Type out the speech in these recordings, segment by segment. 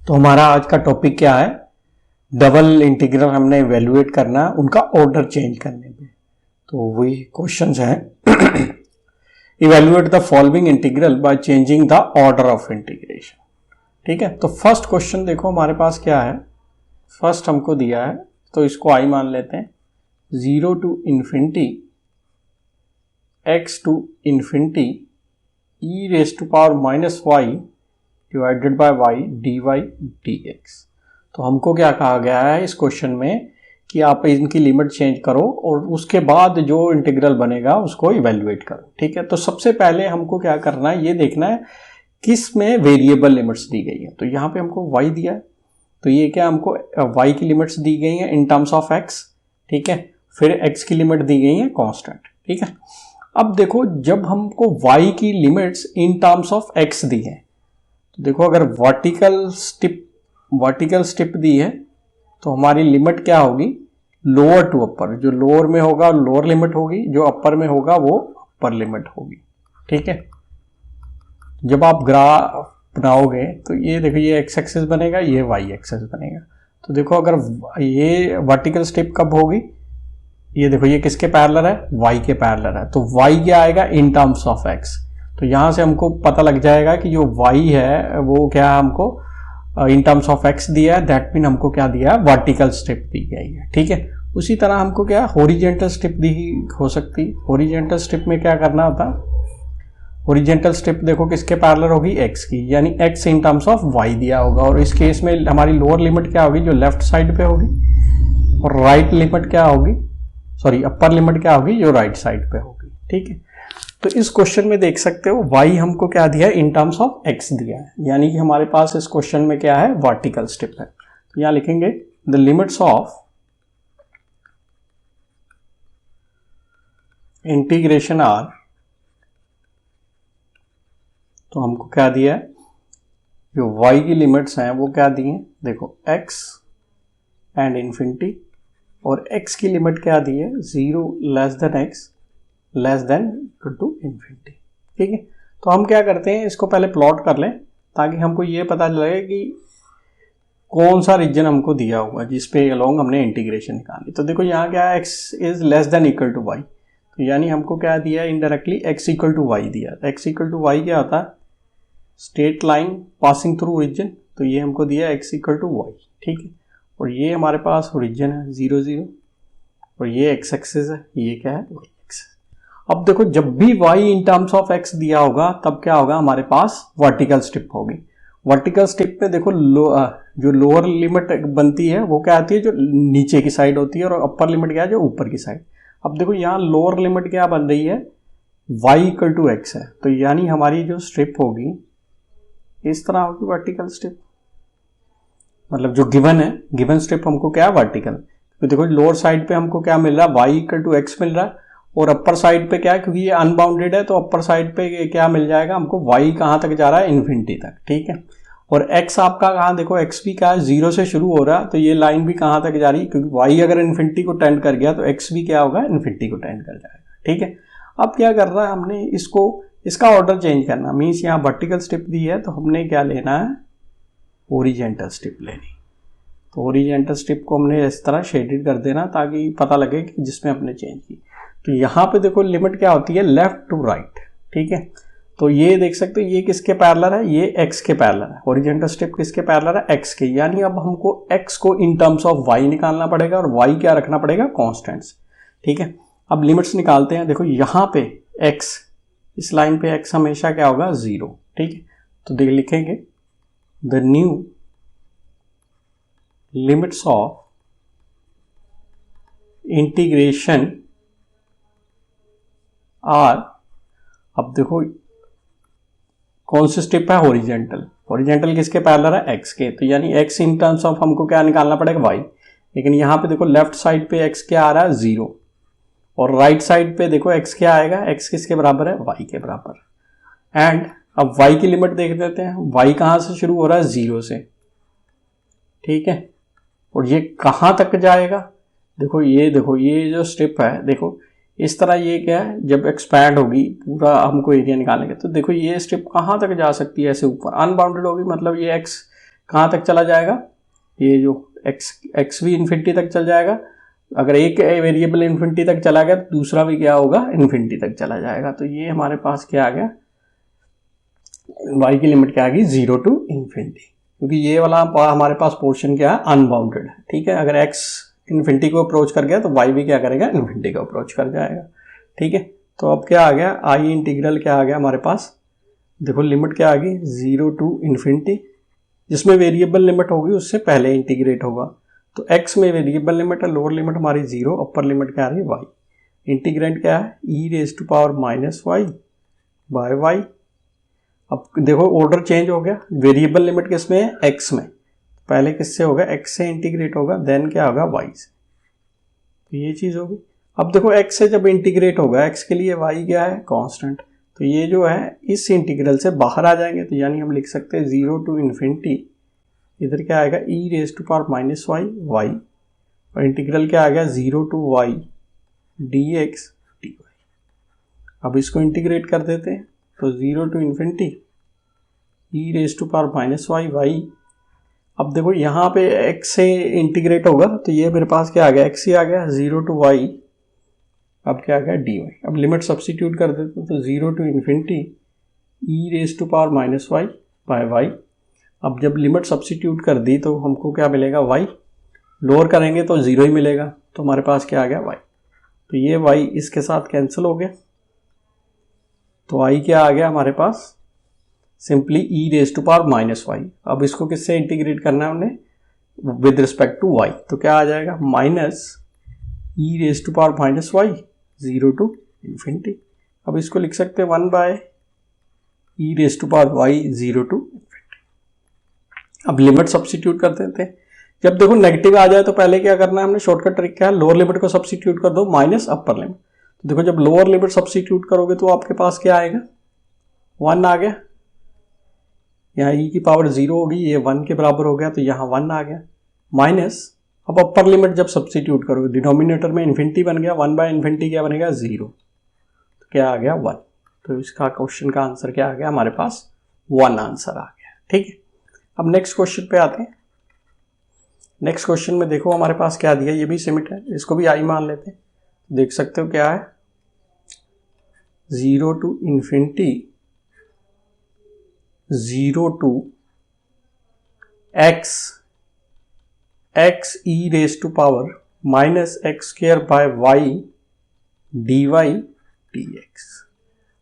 तो हमारा आज का टॉपिक क्या है? डबल इंटीग्रल हमने इवेल्युएट करना, उनका ऑर्डर चेंज करने पे। तो वही क्वेश्चंस हैं। Evaluate the following integral by changing the order of integration. ठीक है, तो फर्स्ट क्वेश्चन देखो हमारे पास क्या है। फर्स्ट हमको दिया है तो इसको आई मान लेते हैं। 0 to infinity x to infinity e raised to power minus y divided by y dy dx। तो हमको क्या कहा गया है इस क्वेश्चन में कि आप इनकी लिमिट चेंज करो और उसके बाद जो इंटीग्रल बनेगा उसको इवेल्युएट करो। ठीक है, तो सबसे पहले हमको क्या करना है, ये देखना है किस में वेरिएबल लिमिट्स दी गई है। तो यहाँ पे हमको y दिया है, तो ये क्या हमको y की लिमिट्स दी गई हैं इन टर्म्स ऑफ x। ठीक है, फिर x की लिमिट दी गई है कांस्टेंट। ठीक है, अब देखो जब हमको y की limits in terms of x दी है, तो देखो अगर वर्टिकल स्टिप दी है तो हमारी लिमिट क्या होगी, लोअर टू अपर। जो लोअर में होगा लोअर लिमिट होगी, जो अपर में होगा वो अपर लिमिट होगी। ठीक है, जब आप ग्राफ बनाओगे तो ये देखो ये एक्स एक्सिस बनेगा, ये वाई एक्सिस बनेगा। तो देखो अगर ये वर्टिकल स्टिप कब होगी, ये देखो ये किसके पैरेलल है, वाई के पैरेलल है। तो वाई क्या आएगा इन टर्म्स ऑफ एक्स। तो यहां से हमको पता लग जाएगा कि जो वाई है वो क्या हमको इन टर्म्स ऑफ एक्स दिया है, दैट मीन हमको क्या दिया है, वर्टिकल स्ट्रिप दी गई है। ठीक है, उसी तरह हमको क्या हॉरिजॉन्टल स्ट्रिप दी हो सकती। हॉरिजॉन्टल स्ट्रिप में क्या करना होता, हॉरिजॉन्टल स्ट्रिप देखो किसके पैरेलल होगी, एक्स की, यानी X in terms of Y दिया होगा। और इस केस में हमारी लोअर लिमिट क्या होगी, जो लेफ्ट साइड पे होगी, और राइट लिमिट क्या होगी, सॉरी अपर लिमिट क्या होगी, जो राइट साइड पे होगी। ठीक है, तो इस क्वेश्चन में देख सकते हो y हमको क्या दिया है, इन टर्म्स ऑफ x दिया है, यानी कि हमारे पास इस क्वेश्चन में क्या है, वर्टिकल स्ट्रिप है। तो यहां लिखेंगे the limits of integration are. तो हमको क्या दिया है, जो y की लिमिट्स हैं वो क्या दी हैं, देखो x एंड इन्फिनिटी, और x की लिमिट क्या दी है, 0 less than x less than equal to infinity. ठीक है, तो हम क्या करते हैं, इसको पहले प्लॉट कर लें ताकि हमको ये पता लगे कि कौन सा रीजन हमको दिया हुआ जिस पे अलोंग हमने इंटीग्रेशन निकाली। तो देखो यहाँ क्या है, x is less than equal to y, तो यानी हमको क्या दिया है indirectly x equal to y दिया। x इक्वल टू y क्या होता है, straight line passing through origin. तो ये हमको दिया x इक्वल टू y। ठीक है, और ये हमारे पास ओरिजिन है 0 0, और ये x एक्सिस है, ये क्या है y। अब देखो जब भी y in terms of x दिया होगा तब क्या होगा, हमारे पास वर्टिकल स्ट्रिप होगी। वर्टिकल स्ट्रिप में देखो जो लोअर लिमिट बनती है वो क्या आती है, जो नीचे की साइड होती है, और अपर लिमिट क्या है, जो ऊपर की साइड। अब देखो यहाँ लोअर लिमिट क्या बन रही है, y इक्वल टू x है, तो यानी हमारी जो स्ट्रिप होगी इस तरह होगी, वर्टिकल स्ट्रिप। मतलब जो गिवन है, गिवन स्ट्रिप हमको क्या है, वर्टिकल। तो देखो लोअर साइड पे हमको क्या मिल रहा है, y इक्वल टू x मिल रहा है, और अपर साइड पे क्या है, क्योंकि ये अनबाउंडेड है तो अपर साइड पे क्या मिल जाएगा हमको, y कहाँ तक जा रहा है, इन्फिनिटी तक। ठीक है, और x आपका कहाँ, देखो x भी क्या है, 0 से शुरू हो रहा है, तो ये लाइन भी कहाँ तक जा रही है, क्योंकि y अगर इन्फिनिटी को टेंड कर गया तो x भी क्या होगा, इन्फिनिटी को टेंड कर जाएगा। ठीक है, अब क्या कर रहा है हमने, इसको इसका ऑर्डर चेंज करना, मीन्स यहाँ वर्टिकल स्ट्रिप दी है तो हमने क्या लेना है, हॉरिजॉन्टल स्ट्रिप लेनी। तो हॉरिजॉन्टल स्ट्रिप को हमने इस तरह शेडेड कर देना ताकि पता लगे कि जिसमें हमने चेंज की। तो यहाँ पे देखो लिमिट क्या होती है, लेफ्ट टू राइट। ठीक है, तो ये देख सकते हो ये किसके पैरेलल है, ये x के पैरेलल है। हॉरिजॉन्टल स्ट्रिप किसके पैरेलल है, x के, यानी अब हमको x को इन टर्म्स ऑफ y निकालना पड़ेगा और y क्या रखना पड़ेगा, कांस्टेंट्स। ठीक है, अब लिमिट्स निकालते हैं। देखो यहाँ पे x, इस लाइन पे x हमेशा क्या होगा, 0। ठीक है, तो देख लिखेंगे the new limits of integration are. अब देखो कौन सी स्ट्रिप है, हॉरिजॉन्टल। हॉरिजॉन्टल किसके पैरेलल है, x के, तो यानी x इन टर्म्स ऑफ हमको क्या निकालना पड़ेगा, y। लेकिन यहाँ पे देखो लेफ्ट साइड पे x क्या आ रहा है, 0, और राइट साइड पे देखो x क्या आएगा, x किसके बराबर है, y के बराबर। एंड अब y की लिमिट देख देते हैं, y कहाँ से शुरू हो रहा है, 0 से। ठीक है, और ये कहाँ तक जाएगा, देखो ये जो स्ट्रिप है, देखो इस तरह ये क्या है, जब एक्सपैंड होगी पूरा हमको एरिया निकालेंगे, तो देखो ये स्ट्रिप कहाँ तक जा सकती है, ऐसे ऊपर अनबाउंडेड होगी, मतलब ये x कहाँ तक चला जाएगा, ये जो x भी इन्फिनिटी तक चल जाएगा। अगर एक वेरिएबल इन्फिनिटी तक चला गया तो दूसरा भी क्या होगा, इन्फिनिटी तक चला जाएगा। तो ये हमारे पास क्या आ गया, y की लिमिट क्या आ गई, 0 टू इन्फिनिटी, क्योंकि ये वाला हमारे पास पोर्शन क्या है, अनबाउंडेड है। ठीक है, अगर x इन्फिनिटी को अप्रोच कर गया तो y भी क्या करेगा, इन्फिनिटी को अप्रोच कर जाएगा। ठीक है, तो अब क्या आ गया, आई इंटीग्रल क्या आ गया हमारे पास, देखो लिमिट क्या आ गई, 0 टू इन्फिनिटी, जिसमें वेरिएबल लिमिट होगी उससे पहले इंटीग्रेट होगा। तो x में वेरिएबल लिमिट है, लोअर लिमिट हमारी 0, अपर लिमिट क्या आ रही है, y। इंटीग्रेंट क्या है, e⁻⁻y बाय y। अब देखो ऑर्डर चेंज हो गया, वेरिएबल लिमिट किस में है, x में, पहले किससे होगा, x से इंटीग्रेट होगा, देन क्या होगा, y से। तो ये चीज होगी। अब देखो x से जब इंटीग्रेट होगा, x के लिए y क्या है, कांस्टेंट, तो ये जो है इस इंटीग्रल से बाहर आ जाएंगे। तो यानी हम लिख सकते हैं 0 टू इन्फिनिटी, इधर क्या आएगा, e⁻⁻y y, और इंटीग्रल क्या आ गया, 0 टू y dx dy। अब इसको इंटीग्रेट कर देते हैं, तो 0 टू इन्फिनिटी e⁻⁻y y। अब देखो यहाँ पे x से इंटीग्रेट होगा तो ये मेरे पास क्या आ गया, x ही आ गया, 0 टू y, अब क्या आ गया, dy। अब लिमिट सब्स्टिट्यूट कर देते हैं, तो 0 to infinity e⁻⁻y bye y। अब जब लिमिट सब्स्टिट्यूट कर दी तो हमको क्या मिलेगा, y, लोअर करेंगे तो 0 ही मिलेगा, तो हमारे पास क्या आ गया, y। तो ये y इसके साथ कैंसिल हो गया, तो i क्या आ गया हमारे पास, सिंपली e⁻⁻y। अब इसको किससे इंटीग्रेट करना है हमने, विद रिस्पेक्ट टू y, तो क्या आ जाएगा, माइनस e⁻⁻y 0 टू इन्फिनिटी। अब इसको लिख सकते हैं 1 बाय e⁻y 0 टू इन्फिनिटी। अब लिमिट सब्स्टिट्यूट कर देते हैं, जब देखो नेगेटिव आ जाए तो पहले क्या करना है हमने, शॉर्टकट ट्रिक क्या है, लोअर लिमिट को सब्स्टिट्यूट कर दो माइनस अपर लिमिट। तो देखो जब लोअर लिमिट सब्स्टिट्यूट करोगे तो आपके पास क्या आएगा, 1 आ गया, यहाँ e की पावर 0 होगी, ये 1 के बराबर हो गया, तो यहाँ 1 आ गया, माइनस, अब अपर लिमिट जब सब्स्टिट्यूट करोगे, डिनोमिनेटर में इन्फिनिटी बन गया, 1 बाय इन्फिनिटी क्या बनेगा, 0, तो क्या आ गया, 1। तो इसका क्वेश्चन का आंसर क्या आ गया हमारे पास, 1 आंसर आ गया। ठीक है, अब नेक्स्ट क्वेश्चन पे आते हैं। नेक्स्ट क्वेश्चन में देखो हमारे पास क्या दिया, ये भी सिमिट है, इसको भी आई मान लेते हैं। देख सकते हो क्या है, 0 to infinity 0 to x e⁻⁻x² by y dy dx।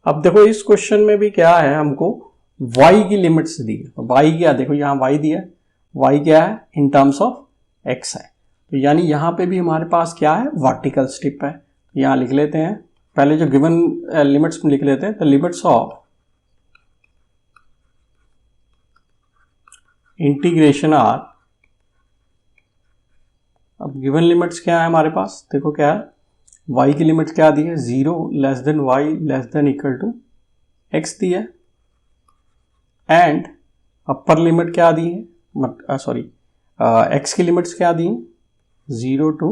अब देखो इस क्वेश्चन में भी क्या है, हमको y की लिमिट्स दी है। y क्या, देखो यहाँ y दिया, y क्या है, इन टर्म्स ऑफ x है, तो यानी यहाँ पे भी हमारे पास क्या है, वर्टिकल स्ट्रिप है। यहाँ लिख लेते हैं, पहले जो गिवन लिमिट्स लिख लेते हैं, तो लिमिट्स ऑफ इंटीग्रेशन आर। अब गिवन लिमिट्स क्या है हमारे पास, देखो क्या है, y की लिमिट क्या दी है, 0 less than y less than equal to x दी है, एंड अपर लिमिट क्या दी है, सॉरी x की लिमिट्स क्या दी है, 0 to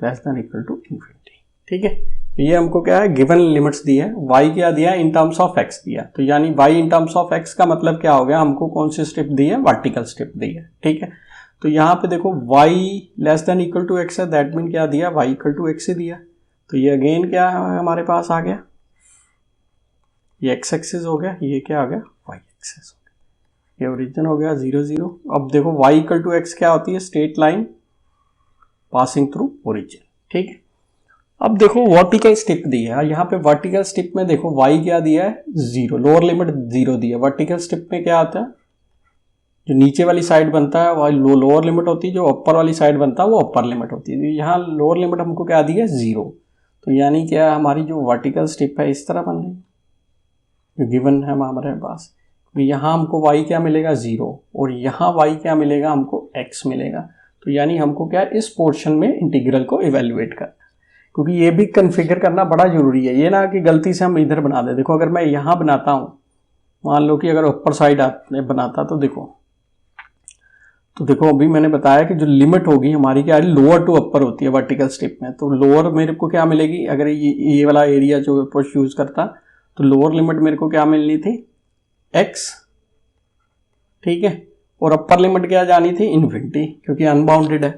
less than equal to infinity. ठीक है, तो ये हमको क्या है, गिवन लिमिट्स दी है, y क्या दिया है, इन टर्म्स ऑफ x दिया, तो यानी y in terms of x का मतलब क्या हो गया, हमको कौन सी स्टेप दी है, वर्टिकल स्टेप दी है। ठीक है, तो यहाँ पे देखो y less than equal to x है, दैट मीन क्या दिया, y इक्वल टू x ही दिया, तो ये अगेन क्या है हमारे पास आ गया, ये x एक्सिस हो गया, ये क्या आ गया, y एक्सिस हो गया, ये ओरिजिन हो गया 0 0। अब देखो y इक्वल टू x क्या होती है, straight line passing through origin. ठीक है, अब देखो वर्टिकल स्टिप दी है, यहाँ पे वर्टिकल स्टिप में देखो y क्या दिया है, 0, लोअर लिमिट 0 दी है। वर्टिकल स्टिप में क्या आता है, जो नीचे वाली साइड बनता है वह लोअर लिमिट होती है, जो अपर वाली साइड बनता है वो अपर लिमिट होती है। यहाँ लोअर लिमिट हमको क्या दी है, 0, तो यानी क्या हमारी जो वर्टिकल स्टिप है इस तरह बन रही है, जो गिवन है हमारे पास। तो यहाँ हमको y क्या मिलेगा, 0, और यहाँ y क्या मिलेगा, हमको x मिलेगा। तो यानी हमको क्या इस पोर्शन में इंटीग्रल को इवेल्युएट करना, क्योंकि ये भी कन्फिगर करना बड़ा जरूरी है, ये ना कि गलती से हम इधर बना दे। देखो अगर मैं यहाँ बनाता हूँ, मान लो कि अगर ऊपर साइड बनाता तो देखो अभी मैंने बताया कि जो लिमिट होगी हमारी क्या है, लोअर टू अपर होती है वर्टिकल स्ट्रिप में। तो लोअर मेरे को क्या मिलेगी, अगर ये वाला एरिया जो पुश यूज करता, तो लोअर लिमिट मेरे को क्या मिलनी थी, x। ठीक है, और अपर लिमिट क्या जानी थी, इन्फिनिटी, क्योंकि अनबाउंडेड है।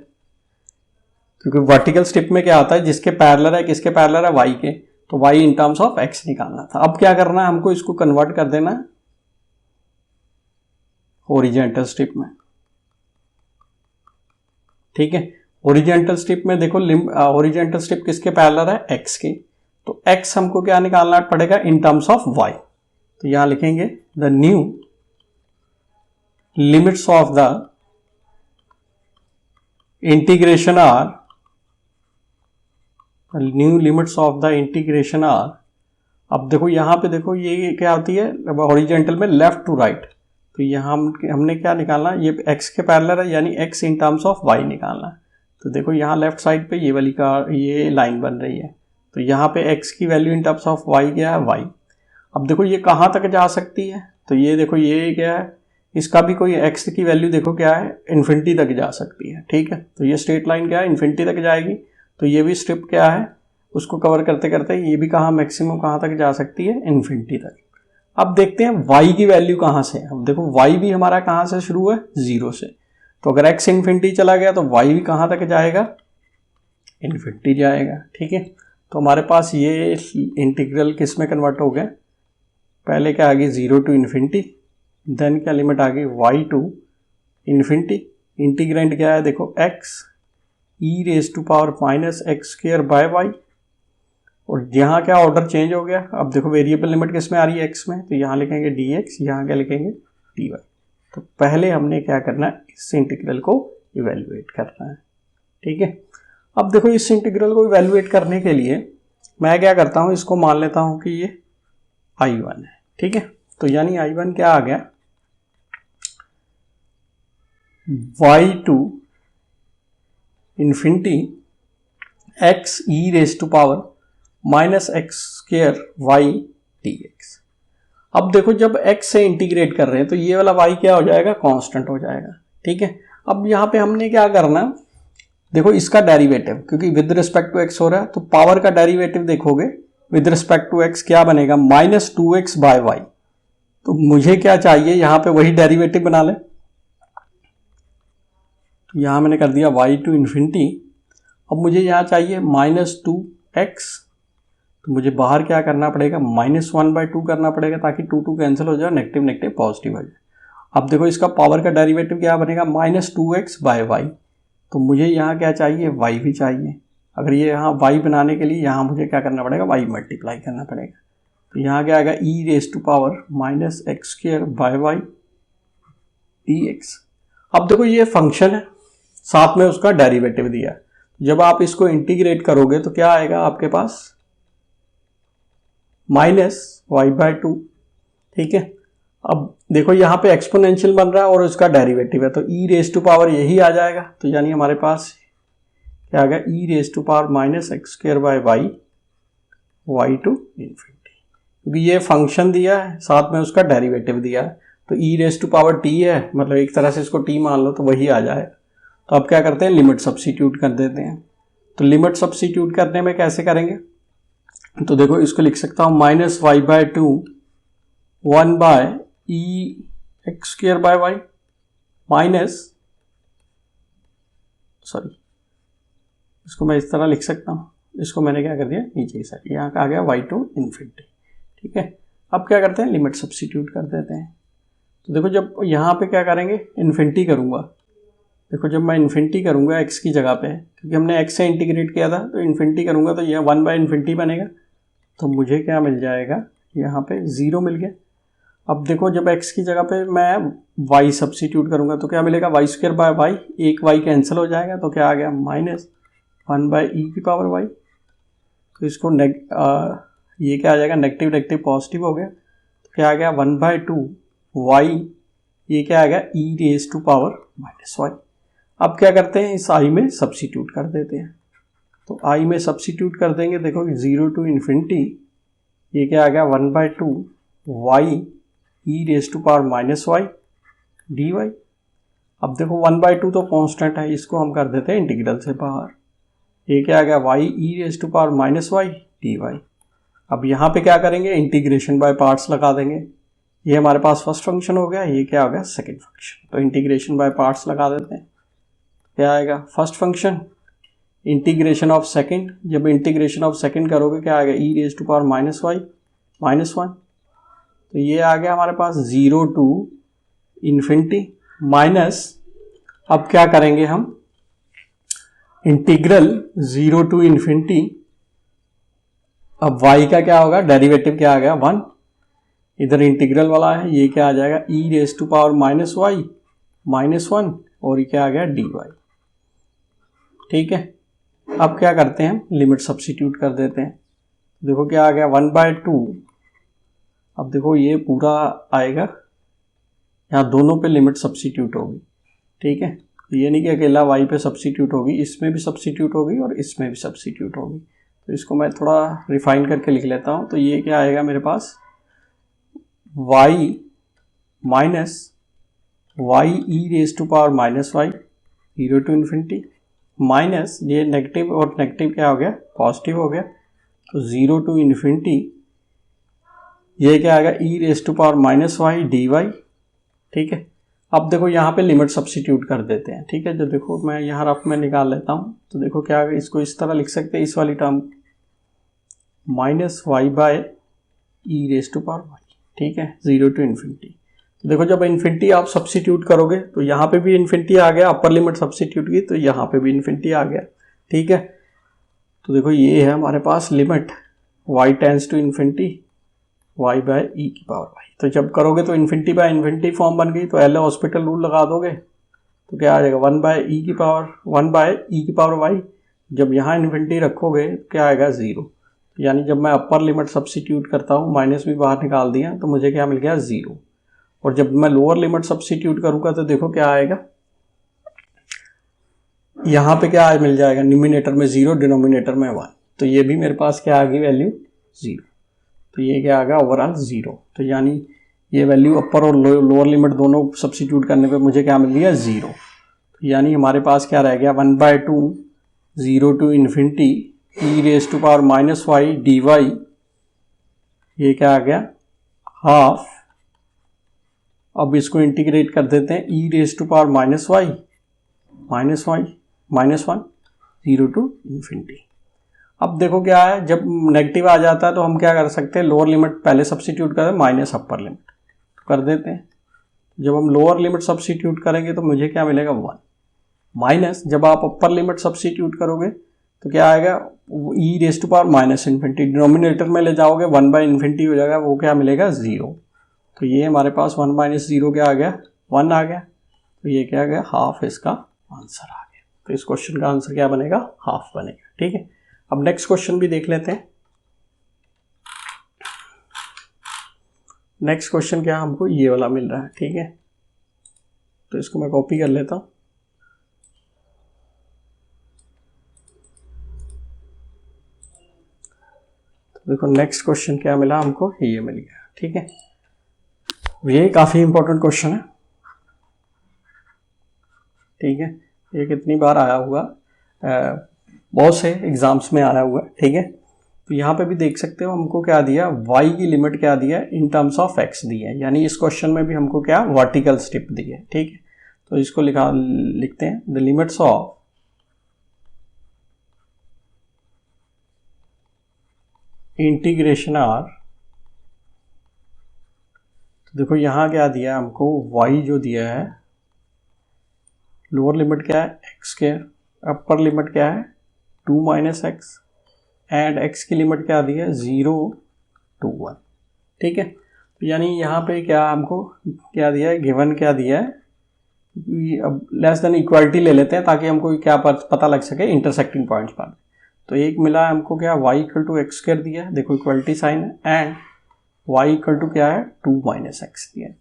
क्योंकि वर्टिकल स्ट्रिप में क्या आता है, जिसके पैरेलल है, किसके पैरेलल है, वाई के, तो y in terms of x निकालना था। अब क्या करना है हमको, इसको कन्वर्ट कर देना है हॉरिजॉन्टल स्ट्रिप में। ठीक है, हॉरिजॉन्टल स्ट्रिप में देखो हॉरिजॉन्टल स्ट्रिप किसके पैरेलल है, एक्स के, तो एक्स हमको क्या निकालना पड़ेगा, इन टर्म्स ऑफ वाई। तो यहां लिखेंगे the new limits of the integration are, new limits of the integration are. अब देखो यहां पे देखो ये क्या होती है हॉरिजॉन्टल में, लेफ्ट टू राइट, तो यहां हमने क्या निकालना, ये x के पैरेलल है, यानी x in terms of y निकालना। तो देखो यहाँ लेफ्ट साइड पे ये वाली का ये लाइन बन रही है, तो यहाँ पे x की value in terms of y क्या है, y। अब देखो ये कहाँ तक जा सकती है, तो ये देखो ये क्या है, इसका भी कोई x की वैल्यू देखो क्या है, इन्फिनिटी तक जा सकती है। ठीक है, तो ये स्ट्रेट लाइन क्या है, इन्फिनिटी तक जाएगी, तो ये भी स्ट्रिप क्या है, उसको कवर करते करते ये भी कहाँ मैक्सिमम कहाँ तक जा सकती है, इन्फिनिटी तक। अब देखते हैं y की वैल्यू कहाँ से, अब देखो y भी हमारा कहाँ से शुरू है, 0 से, तो अगर x इन्फिनिटी चला गया तो y भी कहाँ तक जाएगा, इन्फिनिटी जाएगा। ठीक है, तो हमारे पास ये इंटीग्रल किस में कन्वर्ट हो गया, पहले क्या आ गई 0 टू इन्फिनिटी, देन क्या लिमिट आ गई y टू इन्फिनिटी, इंटीग्रेंड क्या है देखो x e raise to power minus x square by y, और यहाँ क्या ऑर्डर चेंज हो गया। अब देखो वेरिएबल लिमिट किस में आ रही है, x में, तो यहाँ लिखेंगे dx, यहाँ क्या लिखेंगे dy। तो पहले हमने क्या करना है, इस इंटीग्रल को इवेल्युएट करना है। ठीक है, अब देखो इस इंटीग्रल को इवेल्युएट करने के लिए मैं क्या करता हूँ, इसको मान लेता हूँ कि ये I1 है। ठीक है, तो यानी I1 क्या आ गया, y to infinity x e raise to power minus x square y d x. अब देखो जब x से इंटीग्रेट कर रहे हैं तो ये वाला y क्या हो जाएगा, कांस्टेंट हो जाएगा। ठीक है, अब यहाँ पे हमने क्या करना, देखो इसका डेरिवेटिव, क्योंकि विद रिस्पेक्ट टू x हो रहा है, तो पावर का डेरिवेटिव देखोगे विद रिस्पेक्ट टू x क्या बनेगा, माइनस 2x बाय वाई। तो मुझे क्या चाहिए, यहाँ पे वही डेरिवेटिव बना ले, तो यहाँ मैंने कर दिया y टू इन्फिनिटी। अब मुझे यहाँ चाहिए माइनस 2x, तो मुझे बाहर क्या करना पड़ेगा, माइनस 1/2 करना पड़ेगा, ताकि 2 कैंसिल हो जाए, नेगेटिव नेगेटिव पॉजिटिव हो जाए। अब देखो इसका पावर का डेरिवेटिव क्या बनेगा, माइनस 2x बाय वाई। तो मुझे यहाँ क्या चाहिए, y भी चाहिए। अगर ये यहाँ y बनाने के लिए यहाँ मुझे क्या करना पड़ेगा, y मल्टीप्लाई करना पड़ेगा। तो यहाँ क्या आएगा, e raise to power minus x square by y d x. अब देखो ये फंक्शन है, साथ में उसका डेरिवेटिव दिया, जब आप इसको इंटीग्रेट करोगे तो क्या आएगा आपके पास, माइनस y/2। ठीक है, अब देखो यहाँ पे एक्सपोनेंशियल बन रहा है और उसका डेरिवेटिव है, तो e रेज टू पावर यही आ जाएगा। तो यानी हमारे पास क्या आ गया, e raise to power minus x square by y y to infinity, क्योंकि ये फंक्शन दिया है साथ में उसका डेरिवेटिव दिया है, तो e raise to power t है, मतलब एक तरह से इसको t मान लो तो वही आ जाएगा। तो अब क्या करते हैं, लिमिट सब्स्टिट्यूट कर देते हैं। तो लिमिट सब्स्टिट्यूट करने में कैसे करेंगे, तो देखो इसको लिख सकता हूँ minus y/2 1 by e x square by y minus, sorry इसको मैं इस तरह लिख सकता हूँ, इसको मैंने क्या कर दिया नीचे से, यहाँ का आ गया y टू इन्फिनिटी। ठीक है, अब क्या करते हैं, लिमिट सब्स्टिट्यूट कर देते हैं। तो देखो जब यहाँ पे क्या करेंगे, इन्फिनिटी करूँगा, देखो जब मैं इन्फिनिटी करूँगा x की जगह पे, क्योंकि हमने x से इंटीग्रेट किया था, तो इन्फिनिटी करूँगा तो यह 1 बाय इन्फिनिटी बनेगा, तो मुझे क्या मिल जाएगा, यहाँ पे 0 मिल गया। अब देखो जब x की जगह पे मैं y सब्स्टिट्यूट करूँगा तो क्या मिलेगा, वाई स्क्वायर बाय वाई, एक y कैंसिल हो जाएगा, तो क्या आ गया, माइनस 1 बाय ई की पावर y। तो इसको ये क्या आ जाएगा, नेगेटिव नेगेटिव पॉजिटिव हो गया, तो क्या आ गया 1/2 y, ये क्या आ गया e raise to power minus y. अब क्या करते हैं, इस i में सब्स्टिट्यूट कर देते हैं, तो i में सब्स्टिट्यूट कर देंगे, देखो 0 टू इन्फिनिटी, ये क्या आ गया 1/2 y e raise to power minus Y D y. अब देखो 1/2 तो कांस्टेंट है, इसको हम कर देते हैं इंटीग्रल से बाहर, ये क्या आ गया y e raise to power minus Y D y. अब यहाँ पे क्या करेंगे, इंटीग्रेशन बाय पार्ट्स लगा देंगे, ये हमारे पास फर्स्ट फंक्शन हो गया, ये क्या हो गया सेकंड फंक्शन। तो इंटीग्रेशन बाय पार्ट्स लगा देते हैं। क्या आएगा first function integration of second, जब इंटीग्रेशन ऑफ सेकंड करोगे क्या आएगा E raise to power minus Y minus one. तो ये आ गया हमारे पास 0 टू इन्फिनिटी माइनस, अब क्या करेंगे हम इंटीग्रल 0 टू इन्फिनिटी, अब y का क्या होगा डेरिवेटिव क्या आ गया 1, इधर इंटीग्रल वाला है, ये क्या आ जाएगा E raise to power minus Y minus one, और ये क्या आ गया dy। ठीक है, अब क्या करते हैं हम लिमिट सब्स्टिट्यूट कर देते हैं। देखो क्या आ गया 1/2। अब देखो ये पूरा आएगा, यहाँ दोनों पे लिमिट सब्स्टिट्यूट होगी। ठीक है, ये नहीं कि अकेला y पे सब्स्टिट्यूट होगी, इसमें भी सब्स्टिट्यूट होगी और इसमें भी सब्स्टिट्यूट होगी। तो इसको मैं थोड़ा रिफाइन करके लिख लेता हूँ। तो ये क्या आएगा मेरे पास y minus y e raise to power minus y 0 to infinity minus, ये नेगेटिव और नेगेटिव क्या हो गया पॉजिटिव हो गया, तो 0 टू इन्फिनिटी, ये क्या आएगा E raise to power minus Y D Y. ठीक है, अब देखो यहाँ पे लिमिट सब्स्टिट्यूट कर देते हैं। ठीक है, जो देखो मैं यहाँ रफ में निकाल लेता हूँ। तो देखो क्या आएगा, इसको इस तरह लिख सकते हैं, इस वाली term minus y by e raise to power y. ठीक है, 0 टू इन्फिनिटी। तो देखो जब इन्फिनिटी आप सब्स्टिट्यूट करोगे तो यहाँ पे भी इन्फिनिटी आ गया, अपर लिमिट सब्स्टिट्यूट की तो यहाँ पे भी इन्फिनिटी आ गया। ठीक है, तो देखो ये है हमारे पास limit y tends to infinity y by E की पावर वाई। तो जब करोगे तो इन्फिनिटी बाय इन्फिनिटी फॉर्म बन गई, तो एल हॉस्पिटल रूल लगा दोगे तो क्या आ जाएगा 1 बाय ई की पावर वाई। जब यहाँ इन्फिनिटी रखोगे तो क्या आएगा 0, यानी जब मैं अपर लिमिट सब्स्टिट्यूट करता हूँ, माइनस भी बाहर निकाल दिया तो मुझे क्या मिल गया 0। और जब मैं लोअर लिमिट सब्स्टिट्यूट करूँगा तो देखो क्या आएगा, यहाँ पे क्या मिल जाएगा न्यूमिनेटर में 0 डिनोमिनेटर में 1, तो ये भी मेरे पास क्या आ गई वैल्यू 0। तो ये क्या आ गया ओवरऑल 0। तो यानी ये वैल्यू अपर और लोअर लिमिट दोनों सब्स्टिट्यूट करने पे मुझे क्या मिल गया 0। तो यानी हमारे पास क्या रह गया 1/2 0 to infinity e raise to power minus Y D y, ये क्या आ गया हाफ। अब इसको इंटीग्रेट कर देते हैं E raise to power minus Y minus one 0 to infinity. अब देखो क्या है, जब नेगेटिव आ जाता है तो हम क्या कर सकते हैं, लोअर लिमिट पहले सब्स्टिट्यूट करें माइनस अपर लिमिट, तो कर देते हैं। जब हम लोअर लिमिट सब्स्टिट्यूट करेंगे तो मुझे क्या मिलेगा 1 माइनस, जब आप अपर लिमिट सब्स्टिट्यूट करोगे तो क्या आएगा E raise to power minus infinity, denominator में ले जाओगे 1 बाय इन्फिनिटी हो जाएगा, वो क्या मिलेगा 0। तो ये हमारे पास 1 माइनस 0 क्या आ गया 1 आ गया, तो ये क्या आ गया हाफ, इसका आंसर आ गया। तो इस क्वेश्चन का आंसर क्या बनेगा हाफ बनेगा। ठीक है, अब नेक्स्ट क्वेश्चन भी देख लेते हैं। नेक्स्ट क्वेश्चन क्या हमको ये वाला मिल रहा है। ठीक है, तो इसको मैं कॉपी कर लेता हूँ। तो देखो नेक्स्ट क्वेश्चन क्या मिला हमको, ये मिल गया। ठीक है, ये काफ़ी इंपॉर्टेंट क्वेश्चन है। ठीक है, ये कितनी बार आया हुआ, बहुत से एग्जाम्स में आया हुआ है। ठीक है, तो यहाँ पे भी देख सकते हो हमको क्या दिया, y की लिमिट क्या दिया इन टर्म्स ऑफ x दी है, यानी इस क्वेश्चन में भी हमको क्या वर्टिकल स्टेप दी है। ठीक है, तो इसको लिखते हैं the limits of integration are. तो देखो यहाँ क्या दिया हमको, y जो दिया है, लोअर लिमिट क्या है एक्स स्क्वायर, अपर लिमिट क्या है 2 माइनस एक्स, एंड x की लिमिट क्या दी है 0 to 1। ठीक है, तो यानी यहाँ पे क्या हमको क्या दिया है, गिवन क्या दिया है, अब लेस देन इक्वालिटी ले लेते हैं ताकि हमको क्या पता लग सके इंटरसेक्टिंग पॉइंट्स पर। तो एक मिला है हमको क्या y equal to x square दिया है, देखो इक्वालिटी साइन है, एंड y इक्वल टू क्या है 2 माइनस एक्स दिया है।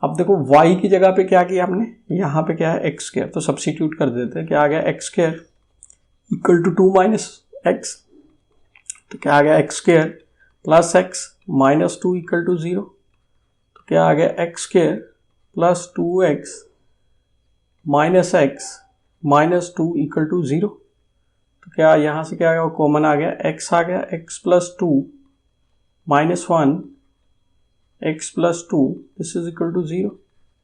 अब देखो y की जगह पे क्या किया हमने, यहाँ पे क्या है एक्स स्क्वायर, तो सब्स्टिट्यूट कर देते हैं, क्या आ गया x square equal to 2 minus x, तो क्या आ गया x square plus x minus 2 equal to 0, तो क्या आ गया x square plus 2x minus x minus 2 equal to 0। तो क्या यहाँ से क्या आ गया, कॉमन आ गया, x आ गया, x plus 2 minus 1 x plus 2 this is equal to 0,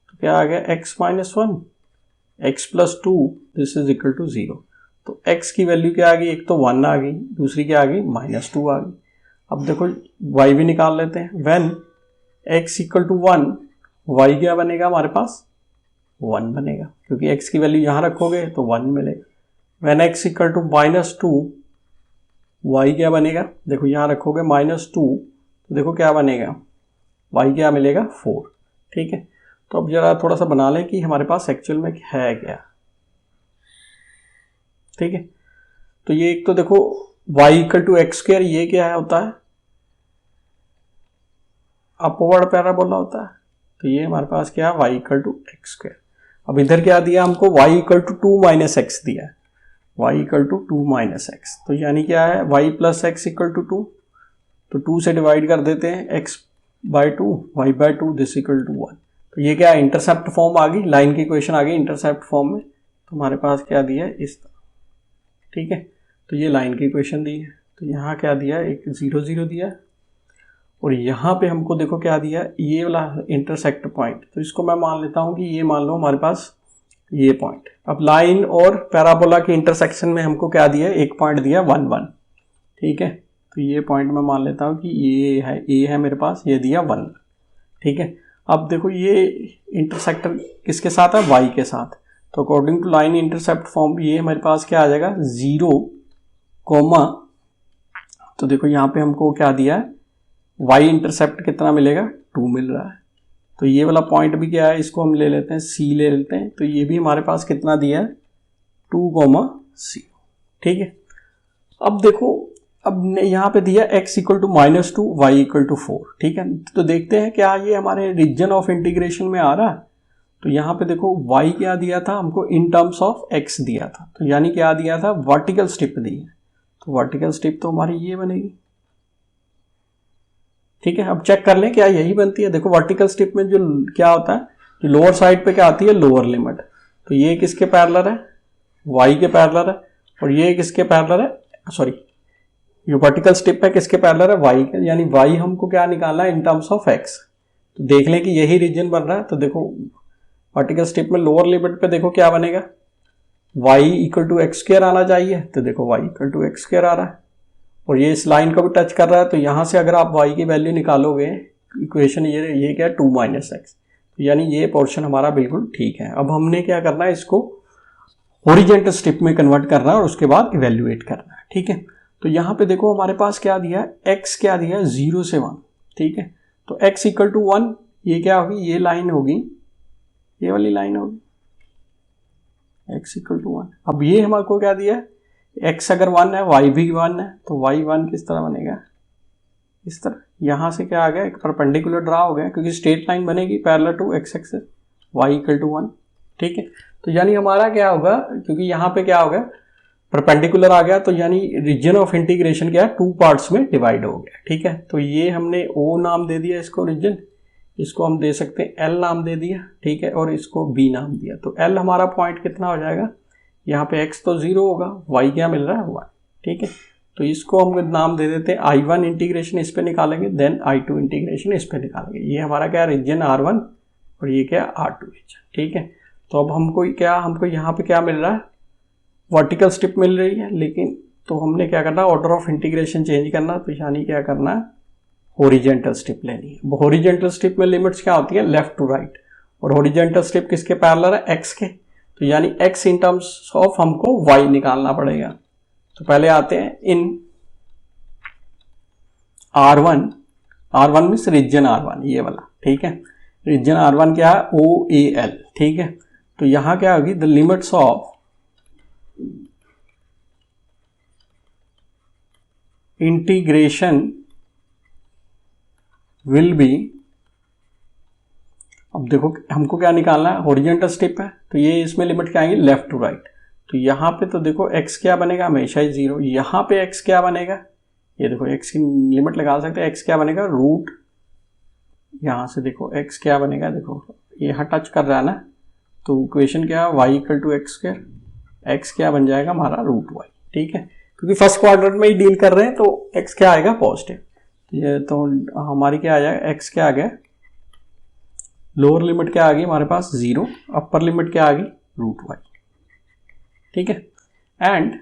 तो क्या आ गया x minus 1, x plus 2 this is equal to 0। तो x की वैल्यू क्या आ गई, एक तो 1 आ गई, दूसरी क्या आ गई माइनस 2 आ गई। अब देखो y भी निकाल लेते हैं। When x equal to 1 y क्या बनेगा हमारे पास 1 बनेगा, क्योंकि x की वैल्यू यहाँ रखोगे तो 1 मिलेगा। When x equal to minus 2 y क्या बनेगा, देखो यहाँ रखोगे माइनस 2 तो देखो क्या बनेगा y क्या मिलेगा 4। ठीक है, तो अब जरा थोड़ा सा बना लें कि हमारे पास एक्चुअल में है क्या। ठीक है, तो ये एक तो देखो y equal to x square, ये क्या है होता है अपवर्ड पैराबोला होता है, तो ये हमारे पास क्या है y equal to x square. अब इधर क्या दिया हमको, y equal to 2 minus x दिया है, y equal to 2 minus x, तो यानी क्या है y plus x equal to 2, तो 2 से डिवाइड कर देते हैं x by 2 y by 2 this equal to 1। तो ये क्या इंटरसेप्ट फॉर्म आ गई, लाइन की इक्वेशन आ गई इंटरसेप्ट फॉर्म में। तो हमारे पास क्या दिया है इस तरह। ठीक है, तो ये लाइन की इक्वेशन दी है, तो यहाँ क्या दिया है, एक 0 0 दिया है, और यहाँ पे हमको देखो क्या दिया है, ये वाला इंटरसेक्ट पॉइंट, तो इसको मैं मान लेता हूँ कि ये मान लो हमारे पास ये पॉइंट। अब लाइन और पैराबोला के इंटरसेक्शन में हमको क्या दिया है, एक पॉइंट दिया 1 1। ठीक है, तो ये पॉइंट मैं मान लेता हूँ कि ये है मेरे पास, ये दिया 1। ठीक है, अब देखो ये इंटरसेक्टर किसके साथ है, y के साथ, तो according to line intercept form ये हमारे पास क्या आ जाएगा 0 कोमा, तो देखो यहाँ पे हमको क्या दिया है y इंटरसेप्ट कितना मिलेगा 2 मिल रहा है, तो ये वाला पॉइंट भी क्या है, इसको हम ले लेते हैं c ले लेते हैं, तो ये भी हमारे पास कितना दिया है 2, c। ठीक है, अब देखो अब यहाँ पे दिया x equal to minus 2 y equal to 4। ठीक है, तो देखते हैं क्या ये हमारे रीजन ऑफ इंटीग्रेशन में आ रहा है। तो यहाँ पे देखो y क्या दिया था हमको, इन टर्म्स ऑफ x दिया था, तो यानी क्या दिया था वर्टिकल स्ट्रिप दी है, तो वर्टिकल स्ट्रिप तो हमारी ये बनेगी। ठीक है, अब चेक कर लें क्या यही बनती है। देखो वर्टिकल स्ट्रिप में जो क्या होता है, जो लोअर साइड पे क्या आती है लोअर लिमिट, तो ये किसके पैरेलल है y के पैरेलल है, और ये किसके पैरेलल है, सॉरी ये वर्टिकल स्ट्रिप है किसके पैरेलल है y के, यानी y हमको क्या निकालना है इन टर्म्स ऑफ x। तो देख लें कि यही रीजन बन रहा है, तो देखो वर्टिकल स्ट्रिप में लोअर लिमिट पे देखो क्या बनेगा y equal to x square आना चाहिए, तो देखो y equal to x square आ रहा है, और ये इस लाइन को भी टच कर रहा है, तो यहाँ से अगर आप y की वैल्यू निकालोगे इक्वेशन ये क्या है 2 माइनस एक्स, यानी ये पोर्शन हमारा बिल्कुल ठीक है। अब हमने क्या करना है, इसको हॉरिजॉन्टल स्ट्रिप में कन्वर्ट करना है और उसके बाद इवेल्युएट करना है। ठीक है, तो यहाँ पे देखो हमारे पास क्या दिया है, x क्या दिया है 0 से 1। ठीक है, तो x इक्वल टू 1, ये क्या होगी, ये लाइन होगी, ये वाली लाइन होगी x इक्वल टू 1। अब ये हमारे क्या दिया है, x अगर 1 है y भी 1 है, तो y 1 किस तरह बनेगा, इस तरह। यहाँ से क्या आ गया, एक परपेंडिकुलर ड्रा हो गया, क्योंकि स्ट्रेट लाइन बनेगी parallel to x axis, y equal to 1। ठीक है, तो यानी हमारा क्या होगा, क्योंकि यहाँ पे क्या हो गया परपेंडिकुलर आ गया, तो यानी रीजन ऑफ इंटीग्रेशन क्या है 2 पार्ट्स में डिवाइड हो गया। ठीक है, तो ये हमने O नाम दे दिया इसको रीजन, इसको हम दे सकते हैं L नाम दे दिया। ठीक है, और इसको B नाम दिया, तो L हमारा पॉइंट कितना हो जाएगा, यहाँ पे x तो 0 होगा, y क्या मिल रहा है 1। ठीक है, तो इसको हम नाम दे देते हैं I1 इंटीग्रेशन इस पे निकालेंगे, देन I2 इंटीग्रेशन इस पे निकालेंगे। ये हमारा क्या रीजन R1 और ये क्या R2 रीजन। ठीक है, तो अब हमको यहाँ पे क्या मिल रहा है, वर्टिकल स्ट्रिप मिल रही है, लेकिन तो हमने क्या करना है ऑर्डर ऑफ इंटीग्रेशन चेंज करना, तो यानी क्या करना है हॉरिजॉन्टल स्ट्रिप लेनी है। हॉरिजॉन्टल स्ट्रिप में लिमिट्स क्या होती है लेफ्ट टू राइट, और हॉरिजॉन्टल स्ट्रिप किसके पैरेलल है x के, तो यानी x इन टर्म्स ऑफ हमको y निकालना पड़ेगा। तो पहले आते हैं इन R1 मीन्स रीजन R1 ये वाला। ठीक है, रीजन R1 क्या है OAL। ठीक है, तो यहाँ क्या होगी, the limits of integration will be, अब देखो हमको क्या निकालना है, हॉरिजॉन्टल स्ट्रिप है, तो ये इसमें लिमिट क्या आएंगे लेफ्ट टू राइट, तो यहाँ पे तो देखो x क्या बनेगा हमेशा ही 0, यहाँ पे x क्या बनेगा, ये देखो x की लिमिट लगा सकते हैं, x क्या बनेगा रूट, यहाँ से देखो x क्या बनेगा, देखो यहाँ टच कर रहा है ना, तो इक्वेशन क्या है y equal to x square, x क्या बन जाएगा हमारा रूट y। ठीक है, क्योंकि फर्स्ट क्वाड्रेंट में ही डील कर रहे हैं, तो x क्या आएगा पॉजिटिव, ये तो हमारी क्या आ जाएगा x क्या आ गया लोअर लिमिट क्या आ गई हमारे पास 0, अपर लिमिट क्या आ गई √y, ठीक है। एंड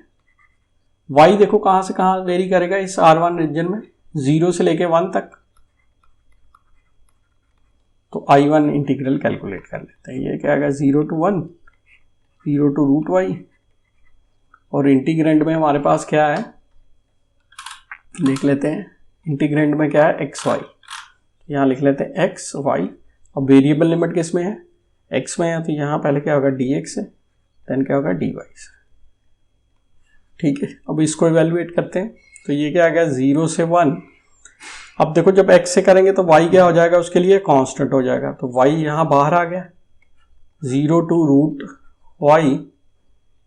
y देखो कहां से कहां वेरी करेगा इस R1 रीजन में, 0 से लेके 1 तक। तो I1 इंटीग्रल कैलकुलेट कर लेते हैं। ये क्या आएगा 0 to 1, 0 to √y, और इंटीग्रेंड में हमारे पास क्या है देख लेते हैं। इंटीग्रेंड में क्या है xy, यहाँ लिख लेते हैं xy। अब वेरिएबल लिमिट किस में है, x में है, तो यहाँ पहले क्या होगा dx है, देन क्या होगा dy से, ठीक है। अब इसको इवेल्युएट करते हैं, तो ये क्या आ गया 0 से 1। अब देखो जब x से करेंगे तो y क्या हो जाएगा, उसके लिए कांस्टेंट हो जाएगा, तो y यहाँ बाहर आ गया, 0 to √y,